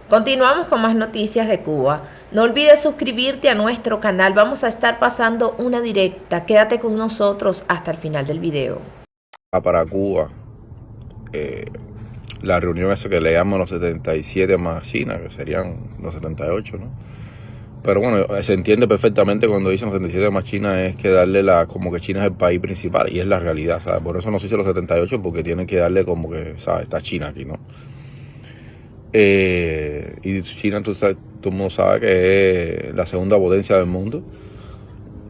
Continuamos con más noticias de Cuba. No olvides suscribirte a nuestro canal. Vamos a estar pasando una directa. Quédate con nosotros hasta el final del video. Para Cuba, la reunión esa que le llaman los 77 más China, que serían los 78, ¿no? Pero bueno, se entiende perfectamente cuando dicen los 77 más China, es que darle como que China es el país principal, y es la realidad, ¿sabes? Por eso no se dice los 78, porque tienen que darle como que, ¿sabes? Está China aquí, ¿no? Y China, todo el mundo sabe que es la segunda potencia del mundo.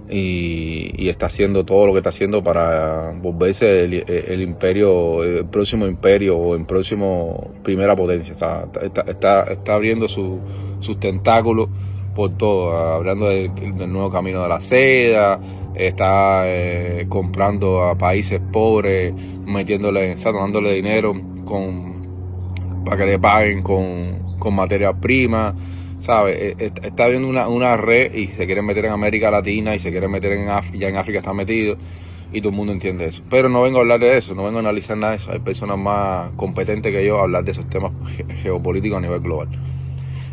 Y está haciendo todo lo que está haciendo para volverse el imperio, el próximo imperio o el próximo primera potencia. Está abriendo sus tentáculos por todo, hablando del nuevo camino de la seda, está comprando a países pobres, dándole dinero para que le paguen con materia prima. ¿Sabes? Está viendo una red y se quieren meter en América Latina y se quieren meter en África, ya en África está metido y todo el mundo entiende eso. Pero no vengo a hablar de eso, no vengo a analizar nada de eso. Hay personas más competentes que yo a hablar de esos temas geopolíticos a nivel global.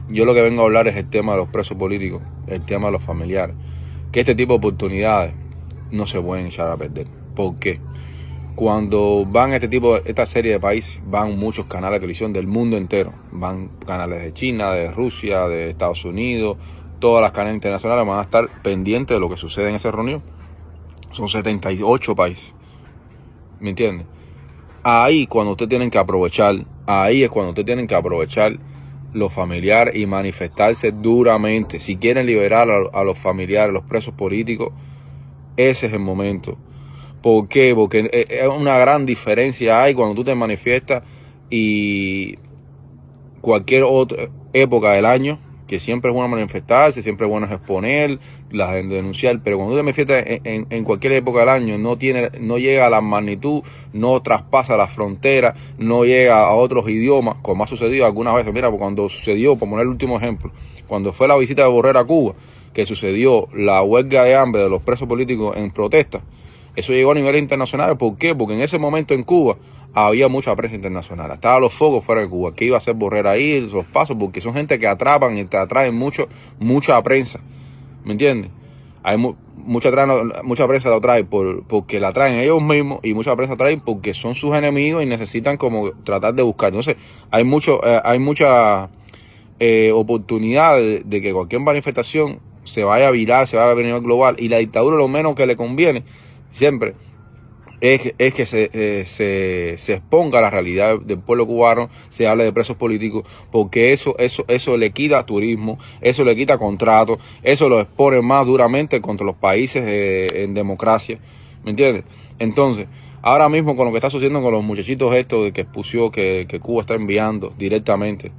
Yo lo que vengo a hablar es el tema de los presos políticos, el tema de los familiares. Que este tipo de oportunidades no se pueden echar a perder. ¿Por qué? Cuando van esta serie de países, van muchos canales de televisión del mundo entero. Van canales de China, de Rusia, de Estados Unidos, todas las cadenas internacionales van a estar pendientes de lo que sucede en esa reunión. Son 78 países. ¿Me entiendes? Ahí cuando ustedes tienen que aprovechar, ahí es cuando ustedes tienen que aprovechar los familiares y manifestarse duramente. Si quieren liberar a los familiares, a los presos políticos, ese es el momento. ¿Por qué? Porque es una gran diferencia hay cuando tú te manifiestas y cualquier otra época del año, que siempre es bueno manifestarse, siempre es bueno exponer, denunciar, pero cuando tú te manifiestas en cualquier época del año, no llega a la magnitud, no traspasa la frontera, no llega a otros idiomas, como ha sucedido algunas veces. Mira, cuando sucedió, por poner el último ejemplo, cuando fue la visita de Borrell a Cuba, que sucedió la huelga de hambre de los presos políticos en protesta, eso llegó a nivel internacional. ¿Por qué? Porque en ese momento en Cuba había mucha prensa internacional. Estaban los focos fuera de Cuba. ¿Qué iba a hacer Borrell ahí? Los pasos, porque son gente que atrapan y te atraen mucha prensa. ¿Me entiendes? Hay mucha prensa la trae porque la traen ellos mismos, y mucha prensa trae porque son sus enemigos y necesitan como tratar de buscar. Entonces, hay mucha oportunidad de que cualquier manifestación se vaya a virar, se vaya a nivel global, y la dictadura lo menos que le conviene siempre es que se exponga la realidad del pueblo cubano, se hable de presos políticos, porque eso le quita turismo, eso le quita contratos, eso lo expone más duramente contra los países en democracia, ¿me entiendes? Entonces, ahora mismo con lo que está sucediendo con los muchachitos estos que expusió que Cuba está enviando directamente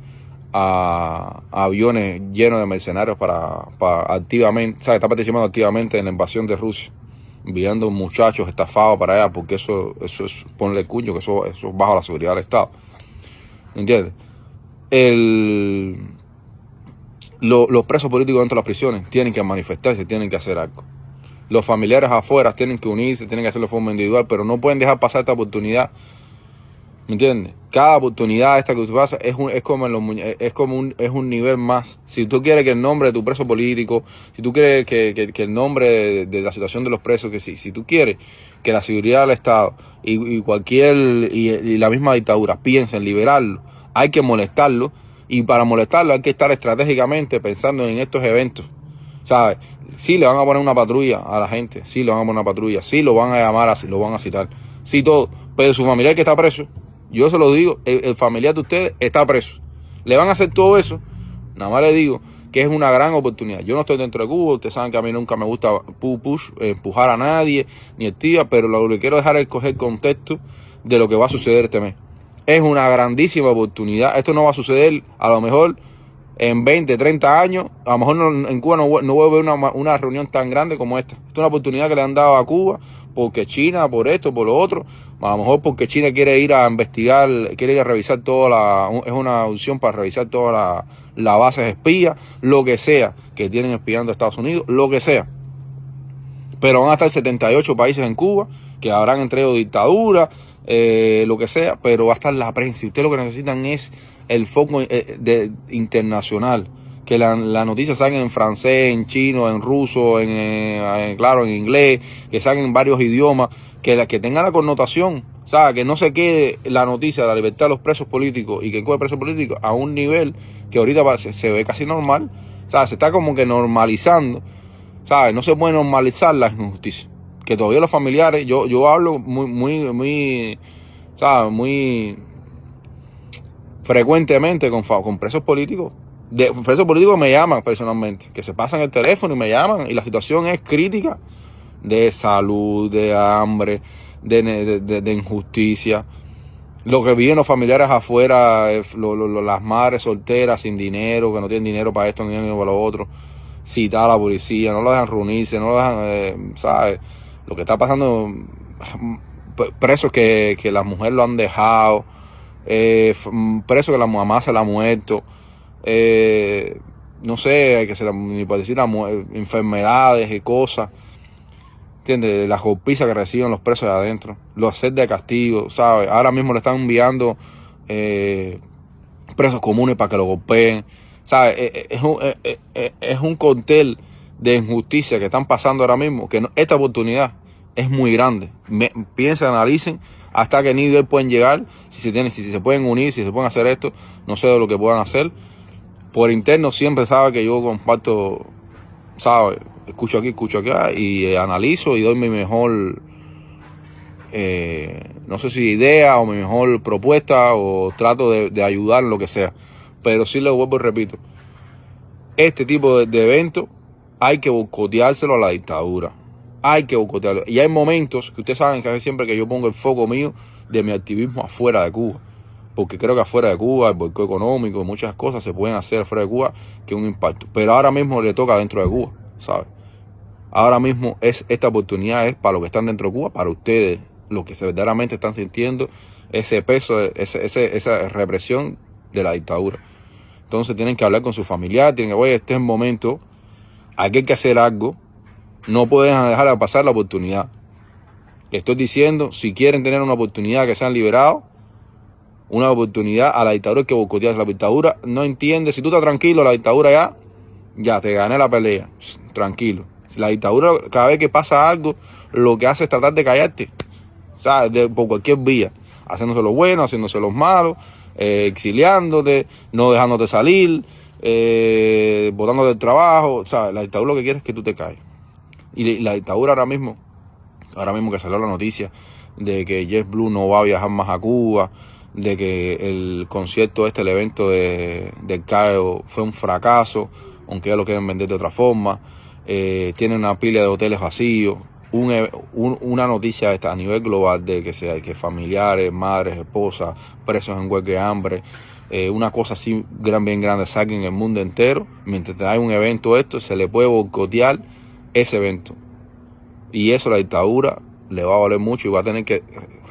a aviones llenos de mercenarios para activamente, ¿sabes? Está participando activamente en la invasión de Rusia, enviando muchachos estafados para allá, porque eso es ponerle el cuño, que eso es bajo la seguridad del Estado. ¿Entiendes? Los presos políticos dentro de las prisiones tienen que manifestarse, tienen que hacer algo. Los familiares afuera tienen que unirse, tienen que hacerlo de forma individual, pero no pueden dejar pasar esta oportunidad. ¿Me entiendes? Cada oportunidad esta que tú pasa es un nivel más. Si tú quieres que el nombre de tu preso político, si tú quieres que el nombre de la situación de los presos, que si tú quieres que la seguridad del Estado y la misma dictadura piensen liberarlo, hay que molestarlo, y para molestarlo hay que estar estratégicamente pensando en estos eventos, ¿sabes? Sí le van a poner una patrulla a la gente, sí le van a poner una patrulla, sí lo van a llamar, así lo van a citar, sí todo, pero su familiar que está preso, yo se lo digo, el familiar de ustedes está preso. Le van a hacer todo eso. Nada más le digo que es una gran oportunidad. Yo no estoy dentro de Cuba. Ustedes saben que a mí nunca me gusta empujar a nadie, ni el tía, pero lo que quiero dejar es coger contexto de lo que va a suceder este mes. Es una grandísima oportunidad. Esto no va a suceder a lo mejor en 20, 30 años. A lo mejor en Cuba no voy a ver una reunión tan grande como esta. Esta es una oportunidad que le han dado a Cuba porque China, por esto, por lo otro. A lo mejor porque China quiere ir a investigar, quiere ir a revisar es una opción para revisar todas las bases espías, lo que sea, que tienen espiando a Estados Unidos, lo que sea. Pero van a estar 78 países en Cuba, que habrán entre ellos dictaduras, lo que sea, pero va a estar la prensa. Y ustedes lo que necesitan es el foco internacional, que la noticia salga en francés, en chino, en ruso, claro, en inglés, que salgan en varios idiomas, que tenga la connotación, ¿sabes? Que no se quede la noticia de la libertad de los presos políticos y que encuentre presos políticos a un nivel que ahorita se ve casi normal, ¿sabes? Se está como que normalizando, ¿sabes? No se puede normalizar la injusticia. Que todavía los familiares, yo hablo muy, ¿sabes? Muy frecuentemente con presos políticos. Presos políticos me llaman personalmente, que se pasan el teléfono y me llaman, y la situación es crítica, de salud, de hambre, de injusticia. Lo que viven los familiares afuera, las madres solteras sin dinero, que no tienen dinero para esto, ni dinero para lo otro, citar a la policía, no lo dejan reunirse, no lo dejan, ¿sabes? Lo que está pasando, presos que la mujer lo han dejado, presos que la mamá se la ha muerto, no sé, que se la, ni para decir enfermedades y cosas, ¿entiendes? Las golpizas que reciben los presos de adentro, los sed de castigo, ¿sabes? Ahora mismo le están enviando presos comunes para que lo golpeen, ¿sabes? Es un cóctel de injusticia que están pasando ahora mismo, que esta oportunidad es muy grande. Piensen, analicen hasta qué nivel pueden llegar, si se pueden unir, si se pueden hacer esto, no sé de lo que puedan hacer. Por interno siempre sabe que yo comparto, ¿sabes? Escucho aquí y analizo y doy mi mejor, no sé si idea o mi mejor propuesta, o trato de ayudar en lo que sea. Pero sí les vuelvo y repito, este tipo de eventos hay que boicoteárselo a la dictadura. Hay que boicotearlo. Y hay momentos que ustedes saben que siempre que yo pongo el foco mío de mi activismo afuera de Cuba. Porque creo que afuera de Cuba, el boicot económico, muchas cosas se pueden hacer afuera de Cuba que un impacto. Pero ahora mismo le toca dentro de Cuba, ¿sabes? Ahora mismo esta oportunidad es para los que están dentro de Cuba, para ustedes, los que verdaderamente están sintiendo ese peso, esa represión de la dictadura. Entonces tienen que hablar con su familiar, tienen que, oye, este es el momento, aquí hay que hacer algo, no pueden dejar de pasar la oportunidad. Estoy diciendo, si quieren tener una oportunidad que sean liberados, una oportunidad, a la dictadura hay que boicotear. La dictadura no entiende, si tú estás tranquilo, la dictadura ya te gané la pelea, tranquilo. La dictadura, cada vez que pasa algo, lo que hace es tratar de callarte, ¿sabes? Por cualquier vía, haciéndose lo bueno, haciéndose los malos, exiliándote, no dejándote salir, botándote del trabajo, ¿sabes? La dictadura lo que quiere es que tú te caigas. Y la dictadura ahora mismo que salió la noticia de que JetBlue no va a viajar más a Cuba, de que el concierto el evento del CAEO fue un fracaso, aunque ya lo quieren vender de otra forma, tiene una pila de hoteles vacíos, una noticia a nivel global de que familiares, madres, esposas, presos en huelga de hambre, una cosa así bien grande salga en el mundo entero. Mientras hay un evento se le puede boicotear ese evento, y eso la dictadura le va a valer mucho y va a tener que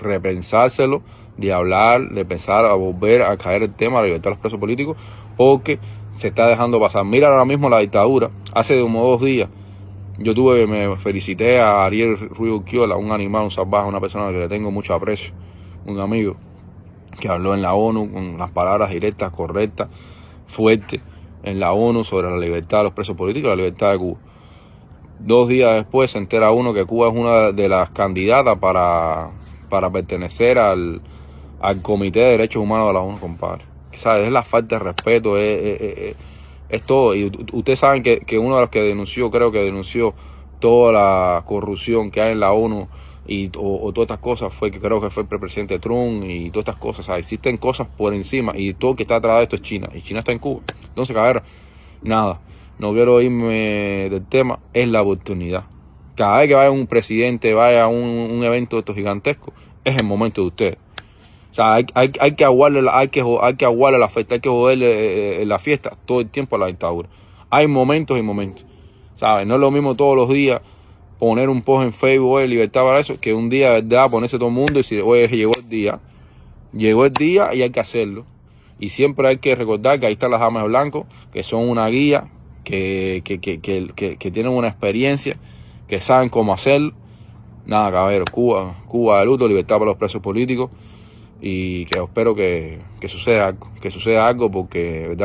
repensárselo, de hablar, de pensar a volver a caer el tema de la libertad de los presos políticos, porque se está dejando pasar. Mira ahora mismo la dictadura, hace como 2 días, me felicité a Ariel Ruiz Urquiola, un animal, un salvaje, una persona que le tengo mucho aprecio, un amigo, que habló en la ONU con las palabras directas, correctas, fuertes, en la ONU sobre la libertad de los presos políticos y la libertad de Cuba. 2 días después se entera uno que Cuba es una de las candidatas para pertenecer al Comité de Derechos Humanos de la ONU, compadre. ¿Sabes? Es la falta de respeto, es todo. Y ustedes saben que uno de los que creo que denunció toda la corrupción que hay en la ONU o todas estas cosas, creo que fue el presidente Trump y todas estas cosas. O sea, existen cosas por encima y todo el que está atrás de esto es China. Y China está en Cuba. Entonces, cabrón, nada. No quiero irme del tema, es la oportunidad. Cada vez que vaya un presidente, vaya a un evento de estos gigantescos, es el momento de ustedes. O sea, hay que aguarle la fiesta, hay que joderle la fiesta todo el tiempo a la dictadura. Hay momentos y momentos, ¿sabes? No es lo mismo todos los días poner un post en Facebook, oye, libertad para eso, que un día, ¿verdad?, ponerse todo el mundo y decir, oye, llegó el día y hay que hacerlo. Y siempre hay que recordar que ahí están las damas de blanco, que son una guía, que tienen una experiencia, que saben cómo hacerlo. Nada, caballero, Cuba de luto, libertad para los presos políticos. y que espero que suceda algo porque, ¿verdad?